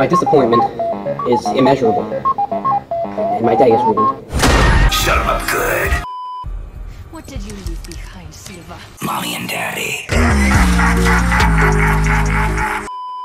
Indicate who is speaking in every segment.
Speaker 1: My disappointment is immeasurable, and my day is ruined.
Speaker 2: Shut him up good.
Speaker 3: What did you leave behind, Silva?
Speaker 2: Mommy and Daddy.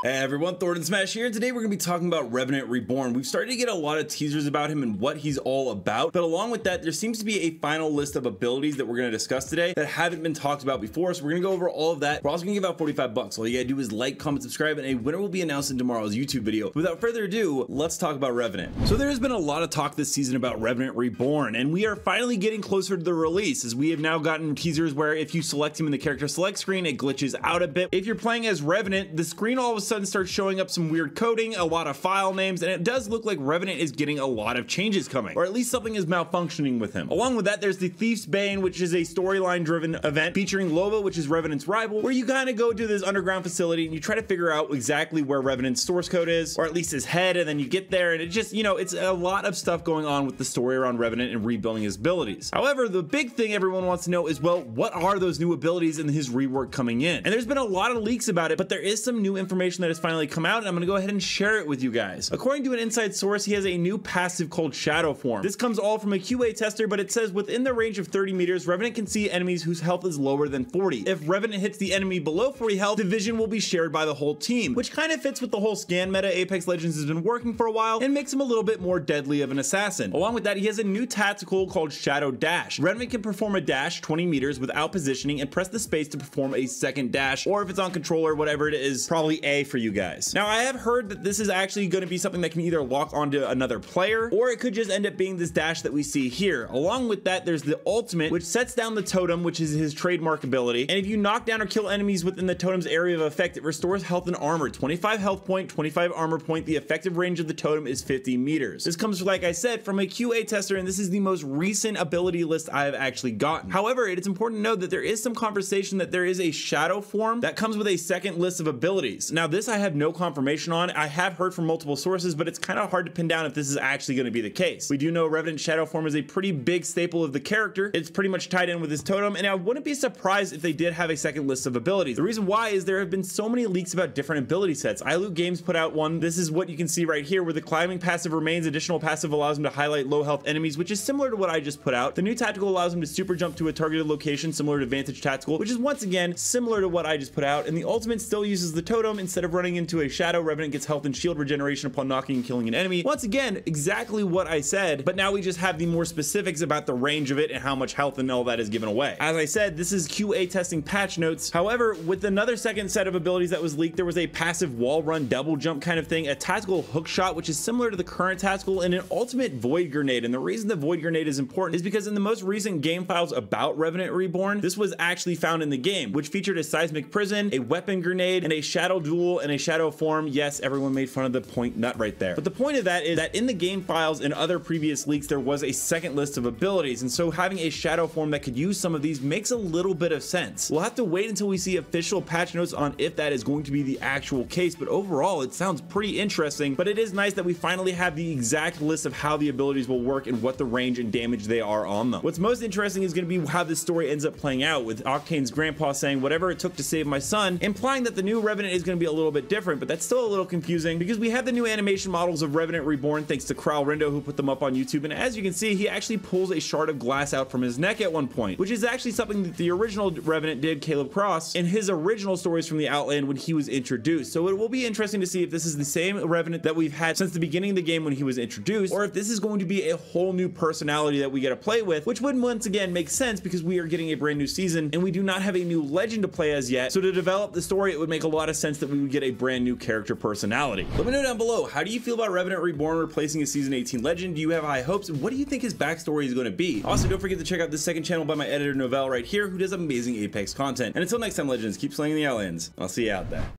Speaker 4: Hey everyone, Thordan Smash here, and today we're going to be talking about Revenant Reborn. We've started to get a lot of teasers about him and what he's all about, but along with that, there seems to be a final list of abilities that we're going to discuss today that haven't been talked about before, so we're going to go over all of that. We're also going to give out 45 bucks. All you gotta do is like, comment, subscribe, and a winner will be announced in tomorrow's YouTube video. Without further ado, let's talk about Revenant. So there has been a lot of talk this season about Revenant Reborn, and we are finally getting closer to the release, as we have now gotten teasers where if you select him in the character select screen, it glitches out a bit. If you're playing as Revenant, the screen all of a sudden starts showing up some weird coding, a lot of file names, and it does look like Revenant is getting a lot of changes coming, or at least something is malfunctioning with him. Along with that, there's the Thief's Bane, which is a storyline driven event featuring Loba, which is Revenant's rival, where you kind of go to this underground facility and you try to figure out exactly where Revenant's source code is, or at least his head, and then you get there and it just, you know, it's a lot of stuff going on with the story around Revenant and rebuilding his abilities. However, the big thing everyone wants to know is, well, what are those new abilities in his rework coming in? And there's been a lot of leaks about it, but there is some new information that has finally come out, and I'm gonna go ahead and share it with you guys. According to an inside source, he has a new passive called Shadow Form. This comes all from a QA tester, but it says within the range of 30 meters, Revenant can see enemies whose health is lower than 40. If Revenant hits the enemy below 40 health, the vision will be shared by the whole team, which kind of fits with the whole scan meta Apex Legends has been working for a while and makes him a little bit more deadly of an assassin. Along with that, he has a new tactical called Shadow Dash. Revenant can perform a dash 20 meters without positioning and press the space to perform a second dash, or if it's on controller, whatever it is, probably A for you guys. Now, I have heard that this is actually going to be something that can either lock onto another player, or it could just end up being this dash that we see here. Along with that, there's the ultimate, which sets down the totem, which is his trademark ability, and if you knock down or kill enemies within the totem's area of effect, it restores health and armor, 25 health point, 25 armor point. The effective range of the totem is 50 meters. This comes, like I said, from a QA tester, and this is the most recent ability list I have actually gotten. However, it is important to note that there is some conversation that there is a Shadow Form that comes with a second list of abilities. Now, this I have no confirmation on. I have heard from multiple sources, but it's kind of hard to pin down if this is actually going to be the case. We do know Revenant Shadow Form is a pretty big staple of the character. It's pretty much tied in with his totem, and I wouldn't be surprised if they did have a second list of abilities. The reason why is there have been so many leaks about different ability sets. iLoot Games put out one. This is what you can see right here, where the climbing passive remains. Additional passive allows him to highlight low health enemies, which is similar to what I just put out. The new tactical allows him to super jump to a targeted location, similar to Vantage Tactical, which is once again similar to what I just put out. And the ultimate still uses the totem. Instead of running into a shadow, Revenant gets health and shield regeneration upon knocking and killing an enemy. Once again, exactly what I said, but now we just have the more specifics about the range of it and how much health and all that is given away. As I said, this is QA testing patch notes. However, with another second set of abilities that was leaked, there was a passive wall run double jump kind of thing, a tactical hook shot, which is similar to the current tactical, and an ultimate void grenade. And the reason the void grenade is important is because in the most recent game files about Revenant Reborn, this was actually found in the game, which featured a seismic prison, a weapon grenade, and a shadow duel and a shadow form. Yes, everyone made fun of the point nut right there. But the point of that is that in the game files and other previous leaks, there was a second list of abilities, and so having a shadow form that could use some of these makes a little bit of sense. We'll have to wait until we see official patch notes on if that is going to be the actual case, but overall it sounds pretty interesting. But it is nice that we finally have the exact list of how the abilities will work and what the range and damage they are on them. What's most interesting is going to be how this story ends up playing out, with Octane's grandpa saying whatever it took to save my son, implying that the new Revenant is going to be a little bit different. But that's still a little confusing because we have the new animation models of Revenant Reborn thanks to Kralrindo, who put them up on YouTube, and as you can see, he actually pulls a shard of glass out from his neck at one point, which is actually something that the original Revenant did, Caleb Cross, in his original stories from the Outland when he was introduced. So it will be interesting to see if this is the same Revenant that we've had since the beginning of the game when he was introduced, or if this is going to be a whole new personality that we get to play with, which would once again make sense because we are getting a brand new season and we do not have a new legend to play as yet. So to develop the story, it would make a lot of sense that we would get a brand new character personality. Let me know down below, how do you feel about Revenant Reborn replacing a season 18 legend? Do you have high hopes? What do you think his backstory is going to be? Also, don't forget to check out this second channel by my editor Novell right here, who does amazing Apex content. And until next time, legends, keep slaying the Outlands. I'll see you out there.